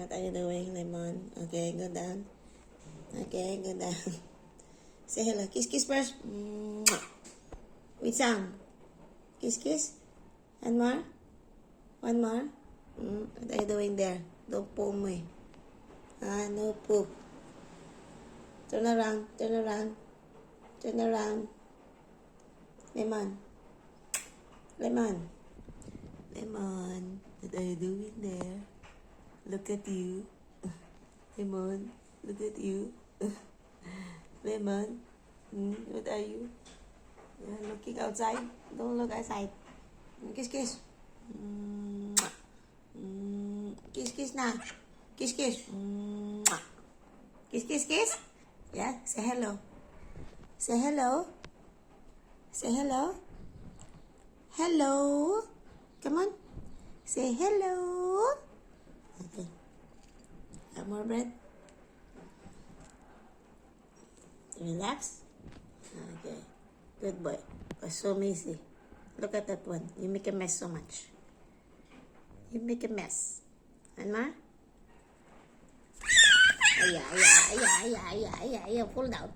What are you doing, Lemon? Okay, go down. Okay, go down. Say hello. Kiss, kiss first. Mwah. With Sam. Kiss, kiss. One more. One more. What are you doing there? Don't pull me. No poop. Turn around. Turn around. Turn around. Lemon. Lemon. Lemon. What are you doing there? Look at you. Lemon. Look at you. Lemon. What are you? You're looking outside? Don't look outside. Kiss, kiss. Kiss, kiss na. Kiss, kiss. Kiss, kiss, kiss. Yeah, say hello. Say hello. Say hello. Hello. Come on. Say hello. Okay. Have more bread. Relax. Okay. Good boy. Was so messy. Look at that one. You make a mess so much. You make a mess. And more? Yeah. Pull down.